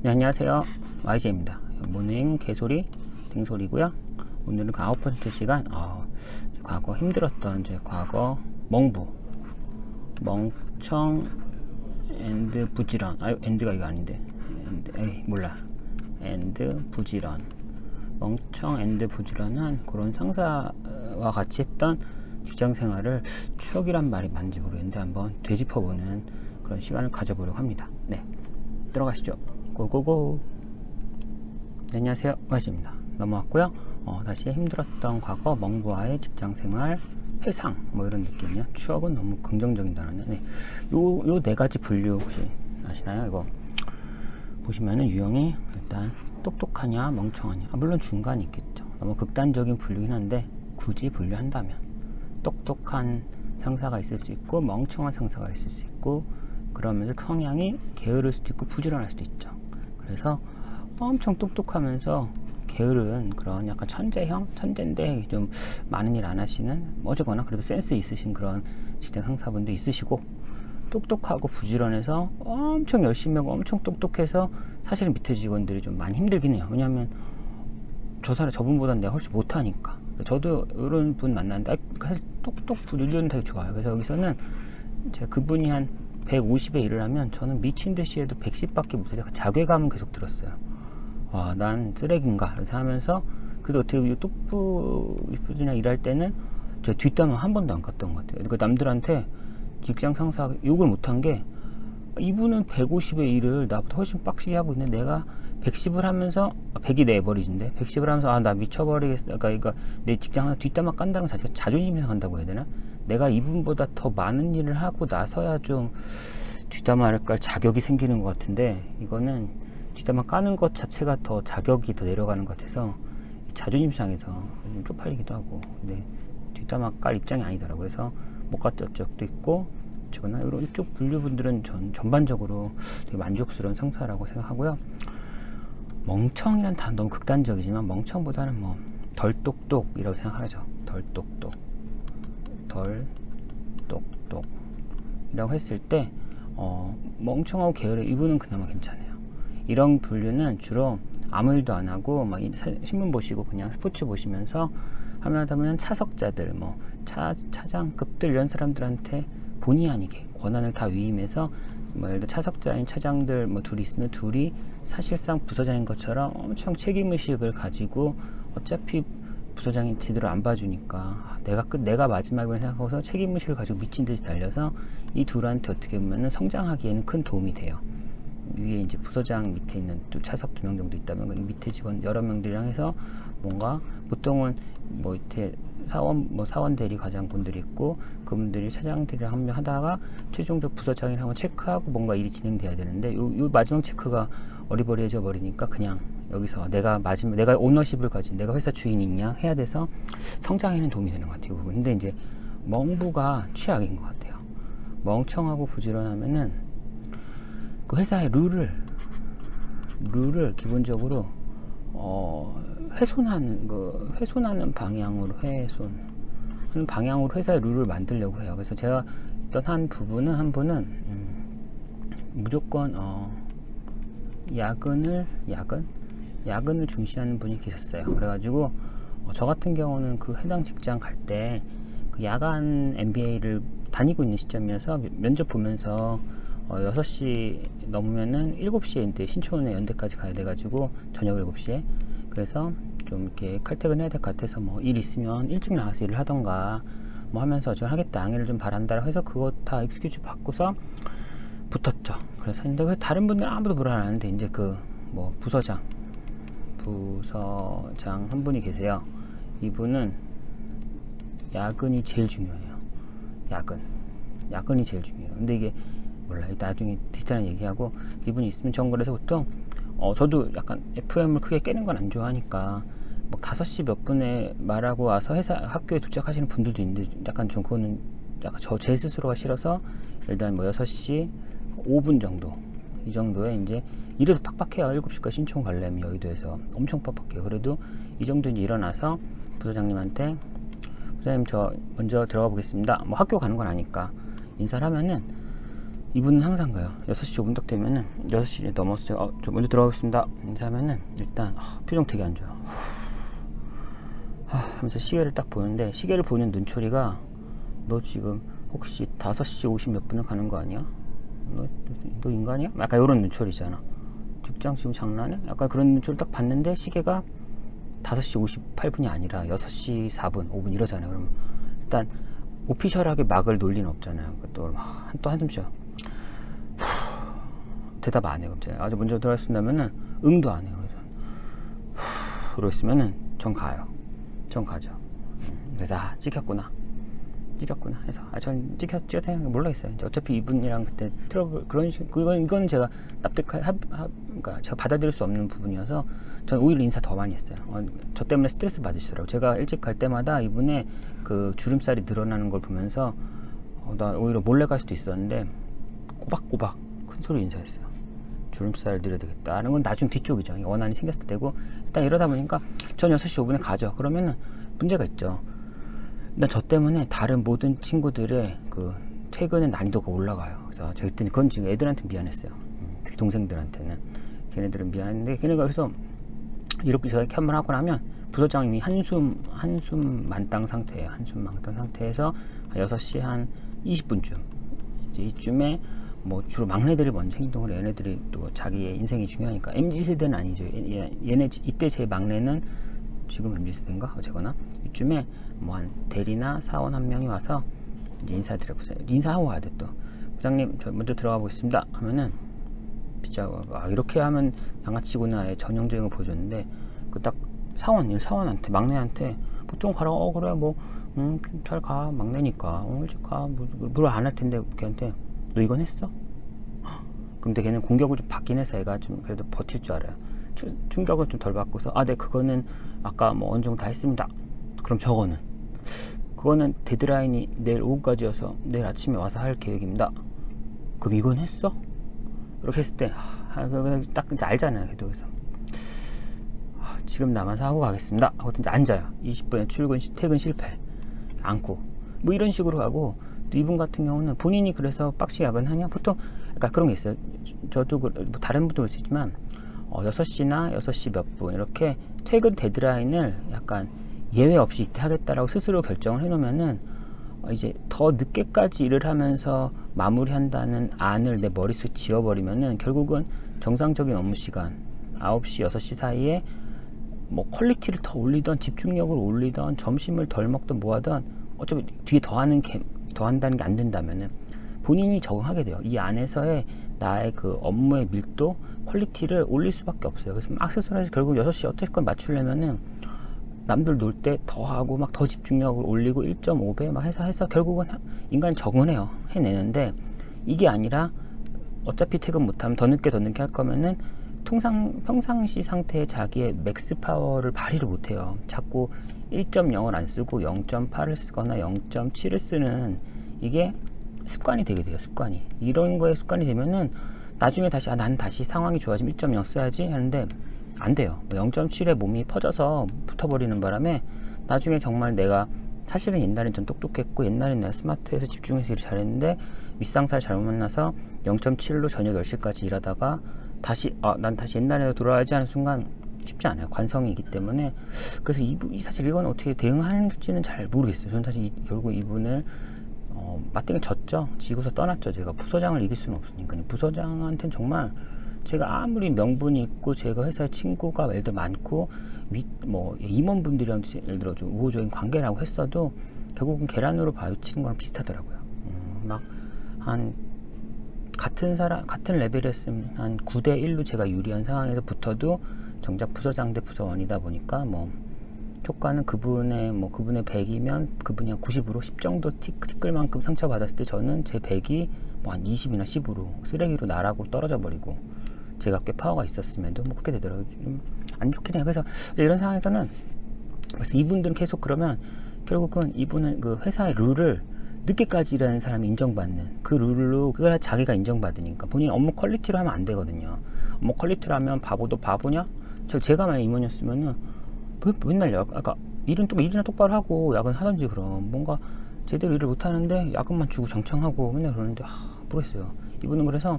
네, 안녕하세요. YJ입니다. 모닝 개소리 딩소리고요. 오늘은 그 9번째 시간 과거 힘들었던 제 과거 멍청 앤드 부지런 앤드가 이거 아닌데 앤드 부지런 멍청 앤드 부지런한 그런 상사와 같이 했던 직장 생활을 추억이란 말이 맞는지 모르겠는데 한번 되짚어보는 그런 시간을 가져보려고 합니다. 네, 들어가시죠. 고고고. 네, 안녕하세요. YJ입니다. 넘어왔고요. 다시 힘들었던 과거 멍부와의 직장생활 회상 이런 느낌이요. 추억은 너무 긍정적인 단어네요. 네. 요 네 가지 분류 혹시 아시나요? 이거 보시면은 유형이 일단 똑똑하냐 멍청하냐, 물론 중간이 있겠죠. 너무 극단적인 분류긴 한데 굳이 분류한다면 똑똑한 상사가 있을 수 있고 멍청한 상사가 있을 수 있고, 그러면서 성향이 게으를 수도 있고 부지런할 수도 있죠. 그래서 엄청 똑똑하면서 게으른 그런 약간 천재인데 좀 많은 일 안 하시는, 어쨌거나 그래도 센스 있으신 그런 직장 상사분도 있으시고, 똑똑하고 부지런해서 엄청 열심히 하고 엄청 똑똑해서 사실은 밑에 직원들이 좀 많이 힘들긴 해요. 왜냐하면 저분보다는 내가 훨씬 못하니까. 저도 이런 분 만났는데 사실 부지런 되게 좋아요. 그래서 여기서는 제가 그분이 한 150에 일을 하면 저는 미친 듯이 해도 110밖에 못해서 자괴감은 계속 들었어요. 와, 난 쓰레기인가? 그래서 하면서, 그래도 어떻게 똑부분이랑 일할 때는 제가 뒷담화 한 번도 안 갔던 것 같아요. 그러니까 남들한테 직장 상사 욕을 못한 게, 이분은 150의 일을 나보다 훨씬 빡시게 하고 있는데 내가 110을 하면서 100이 내버리진데 110을 하면서 나 미쳐버리겠어. 그러니까 내 직장 상사 뒷담화 깐다는 것 자체가 자존심이 상한다고 해야 되나? 내가 이분보다 더 많은 일을 하고 나서야 좀 뒷담화를 깔 자격이 생기는 것 같은데, 이거는 뒷담화 까는 것 자체가 더 자격이 더 내려가는 것 같아서 자존심 상해서 좀 쪽팔리기도 하고, 근데 뒷담화 깔 입장이 아니더라고요. 그래서 못 갔던 적도 있고, 저거나 이쪽 분류분들은 전반적으로 되게 만족스러운 상사라고 생각하고요. 멍청이란 단어 너무 극단적이지만 멍청보다는 덜 똑똑이라고 생각하죠. 덜 똑똑이라고 했을 때 멍청하고 게으르 이분은 그나마 괜찮아요. 이런 분류는 주로 아무 일도 안 하고 신문 보시고 그냥 스포츠 보시면서 하면 차석자들, 차장급들, 이런 사람들한테 본의 아니게 권한을 다 위임해서, 예를 들어 차석자인 차장들 둘이 있으면 둘이 사실상 부서장인 것처럼 엄청 책임의식을 가지고, 어차피 부서장이 제대로 안 봐주니까 내가 마지막이라고 생각하고서 책임의식을 가지고 미친 듯이 달려서 이 둘한테 어떻게 보면 성장하기에는 큰 도움이 돼요. 위에 이제 부서장 밑에 있는 또 차석 2명 정도 있다면 이 밑에 직원 여러 명들이랑 해서 뭔가, 보통은 밑에 사원 대리 과장분들이 있고 그분들이 차장들이랑 한 명 하다가 최종적 부서장이랑 한번 체크하고 뭔가 일이 진행돼야 되는데, 요 마지막 체크가 어리버리해져 버리니까 그냥 여기서 내가 오너십을 가진, 내가 회사 주인이냐 해야 돼서 성장에는 도움이 되는 것 같아요. 근데 이제 멍부가 최악인 것 같아요. 멍청하고 부지런하면은 그 회사의 룰을 기본적으로 훼손하는 방향으로 훼손하는 방향으로 회사의 룰을 만들려고 해요. 그래서 제가 어떤 한 분은 무조건 야근을 중시하는 분이 계셨어요. 그래가지고 저 같은 경우는 그 해당 직장 갈 때 그 야간 MBA를 다니고 있는 시점이어서 면접 보면서 6시 넘으면은 7시에 이제 신촌에 연대까지 가야 돼가지고 저녁 7시에, 그래서 좀 이렇게 칼퇴근 해야 될 것 같아서 일 있으면 일찍 나가서 일을 하던가 하면서 저 하겠다, 양해를 좀 바란다라고 해서 그거 다 익스큐즈 받고서 붙었죠. 그래서 다른 분들은 아무도 뭐라 안 하는데, 이제 부서장 한 분이 계세요. 이분은 야근이 제일 중요해요. 야근이 제일 중요해요. 근데 이게 나중에 디테일한 얘기하고, 이분이 있으면 정글에서 보통 저도 약간 FM을 크게 깨는 건 안 좋아하니까 5시 몇 분에 말하고 와서 학교에 도착하시는 분들도 있는데, 약간 좀 그거는 약간 제 스스로가 싫어서, 일단 6시 5분 정도, 이 정도에 이제 이래도 빡빡해요. 7시까지 신촌 가려면 여의도에서 엄청 빡빡해요. 그래도 이 정도 이제 일어나서 부서장님한테, 부서장님 저 먼저 들어가 보겠습니다. 학교 가는 건 아니까 인사를 하면은 이분은 항상 가요. 6시 5분 딱 되면은 6시 넘어서 제가 저 먼저 들어가겠습니다 인사하면은 일단 표정 되게 안 좋아요. 하면서 시계를 딱 보는데, 시계를 보는 눈초리가 너 지금 혹시 5시 50 몇 분을 가는 거 아니야? 너 인간이야? 약간 이런 눈초리잖아. 직장 지금 장난해? 약간 그런 눈초리를 딱 봤는데 시계가 5시 58분이 아니라 6시 4분 5분 이러잖아요. 그러면 일단 오피셜하게 막을 논리는 없잖아요. 또 한숨 쉬어. 대답 안 해요. 갑자기 아주 먼저 들어가신다면은 응도 안 해요. 그러고 있으면은 전 가요. 전 가죠. 그래서 찍혔구나 해서 전 찍혔 생각 몰라있어요. 어차피 이분이랑 그때 트러블 그런 식으로 이거는 제가 그러니까 제가 받아들일 수 없는 부분이어서 전 오히려 인사 더 많이 했어요. 저 때문에 스트레스 받으시더라고요. 제가 일찍 갈 때마다 이분의 그 주름살이 늘어나는 걸 보면서 나 오히려 몰래 갈 수도 있었는데 꼬박꼬박 큰 소리 인사했어요. 주름살 늘려야 되겠다 하는 건 나중 뒤쪽이죠. 원한이 생겼을 때고, 일단 이러다 보니까 전 6시 5분에 가죠. 그러면은 문제가 있죠. 근데 저 때문에 다른 모든 친구들의 그 퇴근의 난이도가 올라가요. 그래서 제가 그때 그건 지금 애들한테 미안했어요. 특히 동생들한테는. 걔네들은 미안했는데, 걔네가 그래서 이렇게 제가 이렇게 한번 하고 나면 부서장님이 한숨 만땅 상태예요. 한숨 만땅 상태에서 6시 한 20분쯤 이제 이쯤에 뭐 주로 막내들이 먼저 행동을, 얘네들이 또 자기의 인생이 중요하니까. MZ세대는 아니죠. 얘네 이때 제 막내는 지금 MZ세대인가 어쨌거나 이쯤에 뭐 한 대리나 사원 한 명이 와서 이제 인사드려보세요. 인사하고 가야 돼. 또 부장님 저 먼저 들어가 보겠습니다 하면은 진짜 이렇게 하면 양아치구나의 전형적인 걸 보여줬는데, 그 딱 사원한테 막내한테 보통 가라 그래 뭐 잘 가 막내니까 일찍 가 뭘 안 할 텐데 걔한테 너 이건 했어? 근데 걔는 공격을 좀 받긴 해서 애가 좀 그래도 버틸 줄 알아요. 충격을 좀 덜 받고서 네 그거는 아까 뭐 어느 정도 다 했습니다. 그럼 그거는 데드라인이 내일 오후까지여서 내일 아침에 와서 할 계획입니다. 그럼 이건 했어? 이렇게 했을 때 딱 이제 알잖아요. 그래서 지금 남아서 하고 가겠습니다 하고 이제 앉아요. 20분에 퇴근 실패 안고 뭐 이런 식으로 가고, 또 이분 같은 경우는 본인이 그래서 빡시 야근하냐 보통 약간 그런 게 있어요. 저도 뭐 다른 분도 그럴 수 있지만 6시나 6시 몇 분 이렇게 퇴근 데드라인을 약간 예외 없이 이때 하겠다라고 스스로 결정을 해놓으면은 이제 더 늦게까지 일을 하면서 마무리한다는 안을 내 머릿속에 지워버리면은 결국은 정상적인 업무 시간 9시 6시 사이에 뭐 퀄리티를 더 올리던 집중력을 올리던 점심을 덜 먹던 뭐 하던 어차피 뒤에 더한다는 게 안 된다면은 본인이 적응하게 돼요. 이 안에서의 나의 그 업무의 밀도 퀄리티를 올릴 수밖에 없어요. 그래서 막 스스로 해서 결국 6시 어떻게든 맞추려면은 남들 놀 때 더 하고 막 더 집중력을 올리고 1.5배 막 해서 결국은 인간이 적응을 해요. 해내는데 이게 아니라 어차피 퇴근 못하면 더 늦게 할 거면은 평상시 상태의 자기의 맥스 파워를 발휘를 못해요. 자꾸 1.0을 안 쓰고 0.8을 쓰거나 0.7을 쓰는 이게 습관이 되게 돼요. 습관이. 이런 거에 습관이 되면은 나중에 난 다시 상황이 좋아지면 1.0 써야지 하는데 안 돼요. 0.7에 몸이 퍼져서 붙어버리는 바람에 나중에 정말 내가 사실은 옛날엔 좀 똑똑했고 옛날엔 내가 스마트해서 집중해서 일을 잘했는데 윗상사를 잘못 만나서 0.7로 저녁 10시까지 일하다가 난 다시 옛날에 돌아가야지 하는 순간 쉽지 않아요. 관성이기 때문에. 그래서 사실 이건 어떻게 대응하는지는 잘 모르겠어요. 저는 사실 결국 이분을 맞대기 졌죠. 지고서 떠났죠. 제가 부서장을 이길 수는 없으니까. 부서장한테는 정말 제가 아무리 명분이 있고 제가 회사에 친구가 예를 들어 많고 임원분들이랑 예를 들어 좀 우호적인 관계라고 했어도 결국은 계란으로 바위치는 거랑 비슷하더라고요. 막 한 같은 레벨이었으면 한 9대1로 제가 유리한 상황에서 붙어도 정작 부서장 대 부서원이다 보니까 효과는 그분의 100이면 그분이 한 90으로 10 정도 티끌만큼 상처받았을 때 저는 제 100이 한 20이나 10으로 쓰레기로 나락으로 떨어져 버리고, 제가 꽤 파워가 있었음에도 그렇게 되더라고요. 좀 안 좋긴 해요. 그래서 이런 상황에서는 그래서 이분들은 계속 그러면 결국은 이분은 그 회사의 룰을 늦게까지 일하는 사람이 인정받는 그 룰로 그걸 자기가 인정받으니까 본인 업무 퀄리티로 하면 안 되거든요. 업무 퀄리티로 하면 바보도 바보냐? 제가 만약 임원이었으면은 맨날 일이나 똑바로 하고 야근 하던지, 그럼 뭔가 제대로 일을 못 하는데 야근만 주고 장창하고 맨날 그러는데 모르겠어요. 이분은 그래서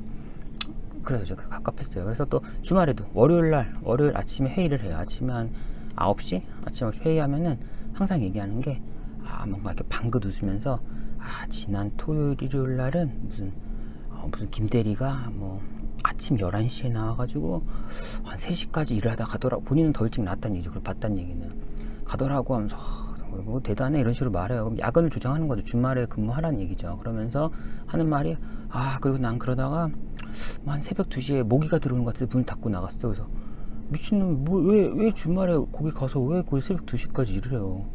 제가 갑갑했어요. 그래서 또 주말에도 월요일 아침에 회의를 해요. 아침에 한 9시? 아침 9시 회의하면은 항상 얘기하는 게 뭔가 이렇게 방긋 웃으면서 지난 토요일 일요일 날은 무슨 김대리가 뭐 아침 11시에 나와가지고 한 3시까지 일을 하다 가더라고. 본인은 더 일찍 나왔다는 얘기죠. 그걸 봤다는 얘기는 가더라고 하면서 뭐 대단해 이런 식으로 말해요. 그럼 야근을 조장하는 거죠. 주말에 근무하라는 얘기죠. 그러면서 하는 말이 그리고 난 그러다가 한 새벽 2시에 모기가 들어오는 것 같아서 문 닫고 나갔어. 그래서 미친놈 왜 주말에 거기 가서 왜 거기 새벽 2시까지 일을 해요.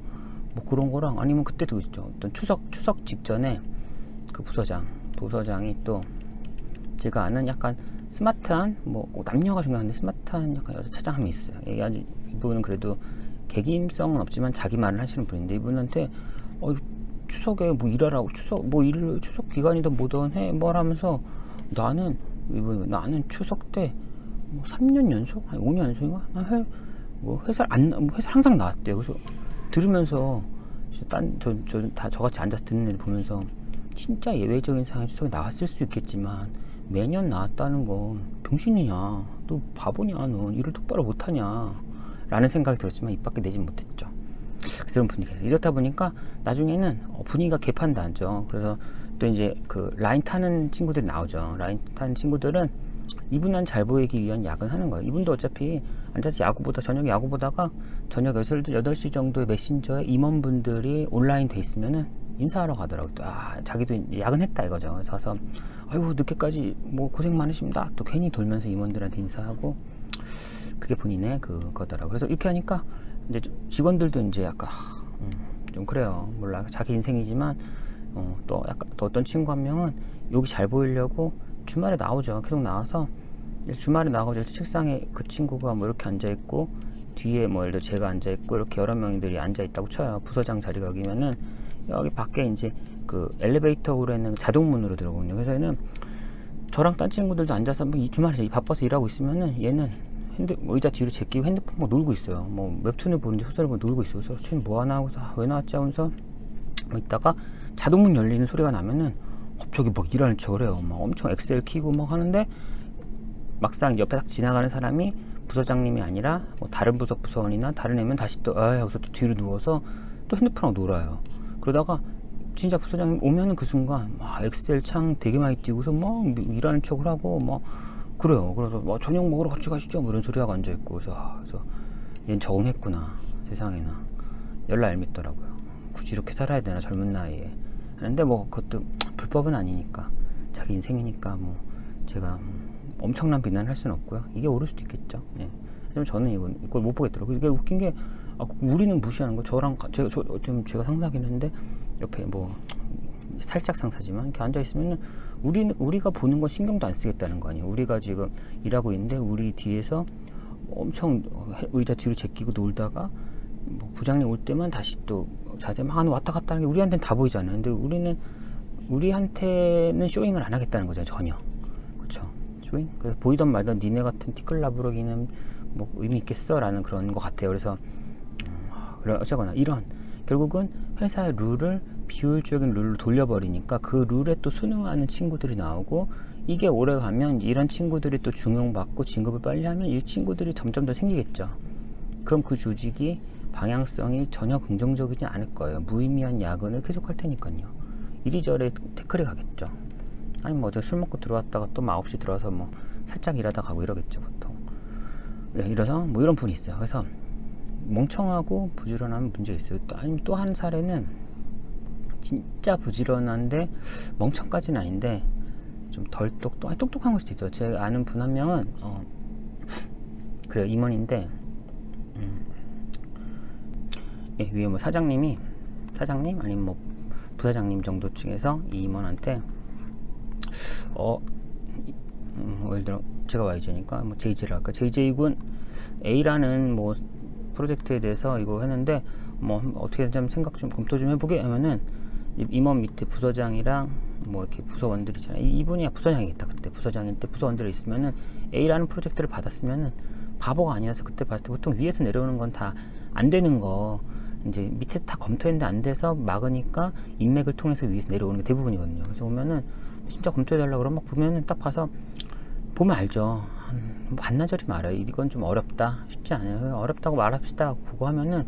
뭐 그런 거랑 아니면 그때도 있죠. 어떤 추석 직전에 그 부서장이 또 제가 아는 약간 스마트한 뭐 남녀가 중요한데 스마트한 약간 여자 차장함이 있어요. 이분은 그래도 개개인성은 없지만 자기 말을 하시는 분인데 이분한테 추석에 뭐 일하라고 추석 기간이든 뭐든 해 뭘 하면서 나는 추석 때 뭐 3년 연속? 아니 5년 연속인가? 회사를 항상 나왔대요. 그래서 들으면서 저같이 앉아서 듣는 애를 보면서 진짜 예외적인 상황에 추석에 나왔을 수 있겠지만 매년 나왔다는 건 병신이냐, 너 바보냐, 너 일을 똑바로 못하냐 라는 생각이 들었지만 입 밖에 내진 못했죠. 그런 분위기에서 이렇다 보니까 나중에는 분위기가 개판다죠. 그래서 또 이제 그 라인 타는 친구들이 나오죠. 라인 타는 친구들은 이분은 잘 보이기 위한 야근하는 거예요. 이분도 어차피 앉아서 저녁에 야구 보다가 저녁 8시 정도에 메신저에 임원분들이 온라인 돼 있으면은 인사하러 가더라고요. 자기도 야근했다 이거죠. 그래서 가서 아이고 늦게까지 뭐 고생 많으십니다. 또 괜히 돌면서 임원들한테 인사하고 그게 본인의 그거더라고요. 그래서 이렇게 하니까 이제 직원들도 이제 약간 좀 그래요. 몰라 자기 인생이지만 또 약간 또 어떤 친구 한 명은 여기 잘 보이려고 주말에 나오죠. 계속 나와서 주말에 나가고 책상에 그 친구가 뭐 이렇게 앉아 있고 뒤에 뭐 예를 들어 제가 앉아 있고 이렇게 여러 명들이 앉아 있다고 쳐요. 부서장 자리가 여기면은 여기 밖에 이제 그 엘리베이터로 있는 자동문으로 들어오거든요. 그래서는 저랑 딴 친구들도 앉아서 뭐 이 주말에 바빠서 일하고 있으면은 얘는 의자 뒤로 제끼고 핸드폰 막 놀고 있어요. 뭐 웹툰을 보는지 소설을 보는지 놀고 있어요. 그래서 쟤는 뭐 하나 하고서 왜 나왔지 하면서 뭐 있다가 자동문 열리는 소리가 나면은 갑자기 막 일하는 척을 해요. 막 엄청 엑셀 키고 막 하는데 막상 옆에 딱 지나가는 사람이 부서장님이 아니라 뭐 다른 부서원이나 다른 애면 다시 또 하고서 또 뒤로 누워서 또 핸드폰하고 놀아요. 그러다가 진짜 부서장님 오면은 그 순간 막 엑셀 창 되게 많이 띄고서 막 일하는 척을 하고 막 그래요. 그래서 뭐 저녁 먹으러 같이 가시죠 뭐 이런 소리 하고 앉아있고 그래서 얘는 적응했구나 세상에나 열나 얄밉더라고요. 굳이 이렇게 살아야 되나 젊은 나이에 하는데 뭐 그것도 불법은 아니니까 자기 인생이니까 뭐 제가 엄청난 비난을 할 수는 없고요. 이게 옳을 수도 있겠죠. 네. 하지만 저는 이걸 못 보겠더라고요. 이게 웃긴 게 우리는 무시하는 거 제가 상사긴 한데 옆에 뭐 살짝 상사지만 이렇게 앉아 있으면은 우리가 보는 거 신경도 안 쓰겠다는 거 아니에요. 우리가 지금 일하고 있는데 우리 뒤에서 엄청 의자 뒤로 제끼고 놀다가 뭐 부장님 올 때만 다시 또 자세 막 왔다 갔다 하는 게 우리한테는 다 보이잖아요. 근데 우리한테는 쇼잉을 안 하겠다는 거죠. 전혀. 그렇죠. 쇼잉? 그래서 보이던 말던 니네 같은 티끌나부러기는 뭐 의미 있겠어? 라는 그런 것 같아요. 그래서 어쨌거나 이런 결국은 회사의 룰을 비효율적인 룰로 돌려버리니까 그 룰에 또 순응하는 친구들이 나오고 이게 오래 가면 이런 친구들이 또 중용받고 진급을 빨리 하면 이 친구들이 점점 더 생기겠죠. 그럼 그 조직이 방향성이 전혀 긍정적이지 않을 거예요. 무의미한 야근을 계속할 테니까요. 이리저리 태클이 가겠죠. 아니 뭐 어제 술 먹고 들어왔다가 또 9시 들어와서 뭐 살짝 일하다 가고 이러겠죠 보통. 이래서 뭐 이런 분이 있어요. 그래서 멍청하고 부지런하면 문제 있어요. 아니면 또 한 사례는 진짜 부지런한데 멍청까지는 아닌데 좀 덜 똑똑한 걸 수도 있어요. 제가 아는 분 한 명은 그래요. 임원인데 예, 위에 뭐 사장님 아니면 뭐 부사장님 정도 중에서 이 임원한테 예를 들어 제가 YJ니까 뭐 JJ를 할까. JJ군 A라는 뭐 프로젝트에 대해서 이거 했는데 뭐 어떻게 좀 생각 좀 검토 좀 해보게 하면은 임원 밑에 부서장이랑 뭐 이렇게 부서원들 있잖아요. 이분이 부서장이겠다. 그때 부서장일 때 부서원들이 있으면은 A라는 프로젝트를 받았으면은 바보가 아니라서 그때 봤을 때 보통 위에서 내려오는 건 다 안 되는 거 이제 밑에 다 검토했는데 안 돼서 막으니까 인맥을 통해서 위에서 내려오는 게 대부분이거든요. 그래서 보면은 진짜 검토해달라 그러면 막 보면은 딱 봐서 보면 알죠. 반나절이 말아요. 이건 좀 어렵다, 쉽지 않아요. 어렵다고 말합시다 보고 하면은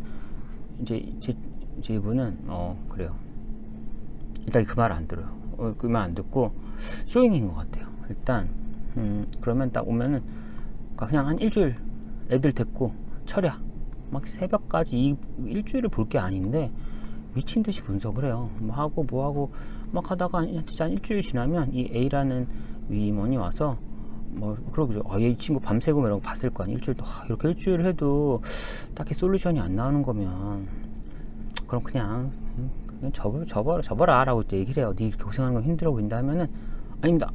이제 제 이분은 그래요. 일단 그 말 안 들어요. 그 말 안 듣고 쇼잉인 것 같아요. 일단 그러면 딱 오면은 그냥 한 일주일 애들 데리고 철야 막 새벽까지 일주일을 볼 게 아닌데 미친 듯이 분석을 해요. 뭐 하고 막 하다가 진짜 한 일주일 지나면 이 A라는 위임원이 와서 뭐 그러죠. 이 친구 밤새고 이런 거 봤을 거 아니야. 일주일 이렇게 일주일 해도 딱히 솔루션이 안 나오는 거면 그럼 그냥 접어라 라고 이제 얘기를 해요. 니 이렇게 고생하는 거 힘들어 보인다 하면은 아닙니다.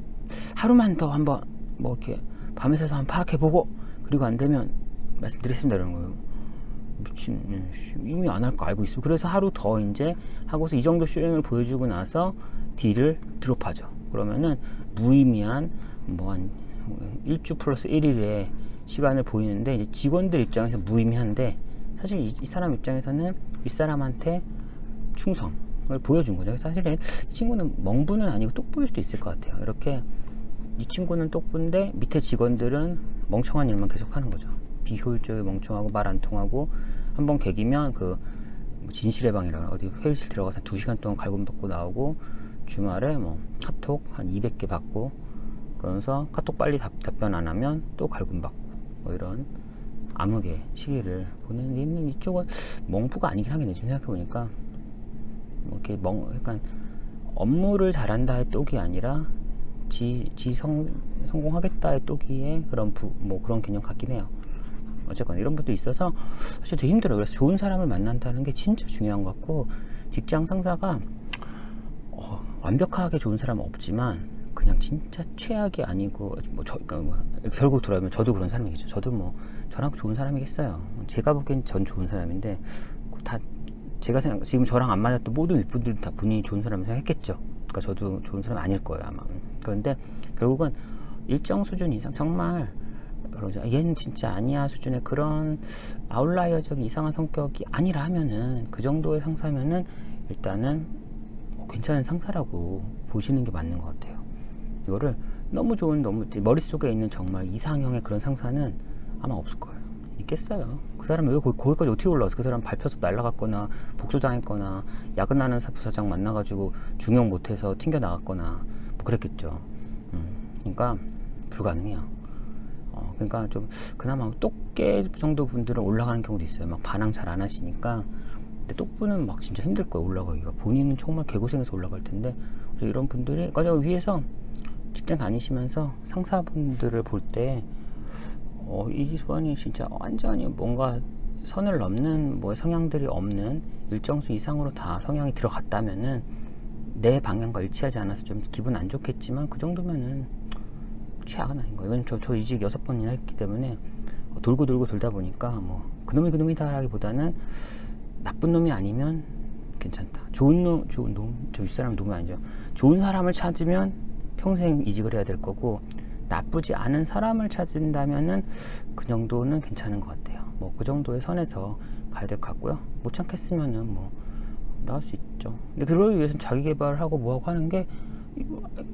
하루만 더 한번 뭐 이렇게 밤에 새서 한번 파악해보고 그리고 안 되면 말씀드리겠습니다 이러는 거예요. 미친, 이미 안 할 거 알고 있어. 그래서 하루 더 이제 하고서 이 정도 쇼잉을 보여주고 나서 D를 드롭하죠. 그러면은 무의미한 뭐 한 1주 플러스 1일의 시간을 보이는데 이제 직원들 입장에서 무의미한데 사실 이 사람 입장에서는 윗사람한테 충성을 보여준 거죠. 사실은 이 친구는 멍부는 아니고 똑부일 수도 있을 것 같아요. 이렇게 이 친구는 똑부인데 밑에 직원들은 멍청한 일만 계속 하는 거죠. 비효율적이고 멍청하고 말 안 통하고 한번 개기면 그 진실의 방이라고 어디 회의실 들어가서 2시간 동안 갈굼받고 나오고 주말에 뭐 카톡 한 200개 받고 그러면서 카톡 빨리 답변 안 하면 또 갈굼받고 뭐 이런 암흑의 시기를 보내는 있는 이쪽은 멍부가 아니긴 하겠네. 지금 생각해보니까 뭐 이렇게 약간 업무를 잘한다의 똑이 아니라 성공하겠다의 똑이의 그런 뭐 그런 개념 같긴 해요. 어쨌거나 이런 분도 있어서 사실 되게 힘들어요. 그래서 좋은 사람을 만난다는 게 진짜 중요한 것 같고 직장 상사가 완벽하게 좋은 사람은 없지만 그냥 진짜 최악이 아니고 결국 돌아오면 저도 그런 사람이겠죠. 저도 뭐 저랑 좋은 사람이겠어요. 제가 보기엔 전 좋은 사람인데 다 제가 지금 저랑 안 맞았던 모든 윗분들도 다 본인이 좋은 사람을 생각했겠죠. 그러니까 저도 좋은 사람 아닐 거예요 아마. 그런데 결국은 일정 수준 이상 정말 그러죠. 얘는 진짜 아니야 수준의 그런 아웃라이어적 이상한 성격이 아니라 하면은 그 정도의 상사면은 일단은 괜찮은 상사라고 보시는 게 맞는 것 같아요. 이거를 너무 머릿속에 있는 정말 이상형의 그런 상사는 아마 없을 거예요. 있겠어요. 그 사람이 왜 거기까지 어떻게 올라왔어? 그 사람 밟혀서 날아갔거나 복조당했거나 야근하는 부사장 만나가지고 중용 못해서 튕겨 나갔거나 뭐 그랬겠죠. 그러니까 불가능해요. 그러니까 좀 그나마 똑개 정도 분들은 올라가는 경우도 있어요. 막 반항 잘 안 하시니까. 근데 똑부는 막 진짜 힘들 거예요. 올라가기가. 본인은 정말 개고생해서 올라갈 텐데 이런 분들이 위에서 직장 다니시면서 상사분들을 볼 때 이 사람이 진짜 완전히 뭔가 선을 넘는 뭐 성향들이 없는 일정 수 이상으로 다 성향이 들어갔다면은 내 방향과 일치하지 않아서 좀 기분 안 좋겠지만 그 정도면은 최악은 아닌 거예요. 왜냐면 저 이직 6번이나 했기 때문에 돌고 돌다 보니까 뭐 그놈이다 라기보다는 나쁜 놈이 아니면 괜찮다. 좋은 놈, 저 윗사람 놈이 아니죠. 좋은 사람을 찾으면 평생 이직을 해야 될 거고 나쁘지 않은 사람을 찾는다면은 그 정도는 괜찮은 것 같아요. 뭐 그 정도의 선에서 가야 될 것 같고요. 못 참겠으면은 뭐 나올 수 있죠. 근데 그러기 위해서는 자기 개발하고 뭐하고 하는 게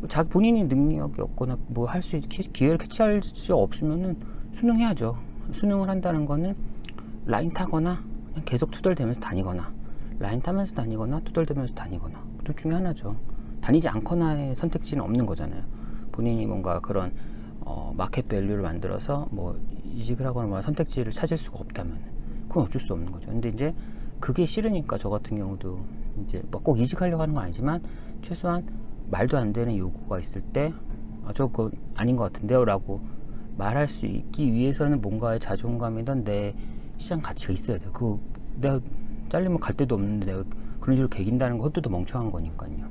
자기 본인이 능력이 없거나 뭐 할 수 기회를 캐치할 수 없으면은 수능해야죠. 수능을 한다는 거는 라인 타거나 그냥 계속 투덜대면서 다니거나 라인 타면서 다니거나 투덜대면서 다니거나 둘 중에 하나죠. 다니지 않거나의 선택지는 없는 거잖아요. 본인이 뭔가 그런 마켓 밸류를 만들어서 뭐 이직을 하거나 뭐 선택지를 찾을 수가 없다면 그건 어쩔 수 없는 거죠. 근데 이제 그게 싫으니까 저 같은 경우도 이제 뭐 꼭 이직하려고 하는 건 아니지만 최소한 말도 안 되는 요구가 있을 때 저거 아닌 것 같은데요 라고 말할 수 있기 위해서는 뭔가의 자존감이든 내 시장 가치가 있어야 돼요. 그거 내가 잘리면 갈 데도 없는데 내가 그런 식으로 개긴다는 것도 멍청한 거니까요.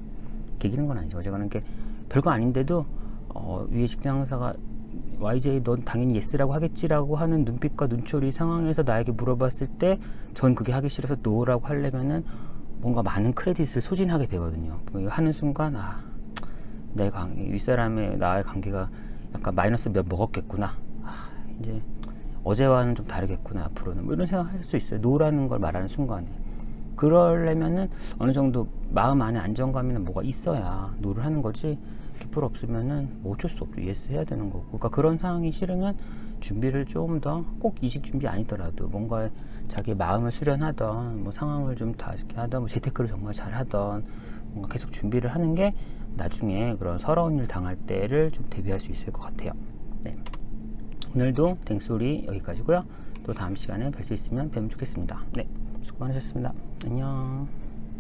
개기는 건 아니죠. 제가 하는 게 별거 아닌데도 위에 직장 상사가 YJ 넌 당연히 예스라고 하겠지라고 하는 눈빛과 눈초리 상황에서 나에게 물어봤을 때 전 그게 하기 싫어서 노라고 하려면은 뭔가 많은 크레딧을 소진하게 되거든요. 이거 하는 순간 내 윗사람의 나의 관계가 약간 마이너스 몇 먹었겠구나. 이제 어제와는 좀 다르겠구나 앞으로는 뭐 이런 생각할 수 있어요. 노라는 걸 말하는 순간에. 그러려면은 어느 정도 마음 안에 안정감이나 뭐가 있어야 노를 하는 거지. 기풀 없으면은 뭐 어쩔 수 없죠. 예스 해야 되는 거고. 그러니까 그런 상황이 싫으면 준비를 좀 더, 꼭 이직 준비 아니더라도 뭔가 자기 마음을 수련하던, 뭐 상황을 좀 다르게 하던, 뭐 재테크를 정말 잘 하던, 뭔가 계속 준비를 하는 게 나중에 그런 서러운 일 당할 때를 좀 대비할 수 있을 것 같아요. 네. 오늘도 댕소리 여기까지고요. 또 다음 시간에 뵐 수 있으면 뵈면 좋겠습니다. 네. 수고 많으셨습니다. 안녕.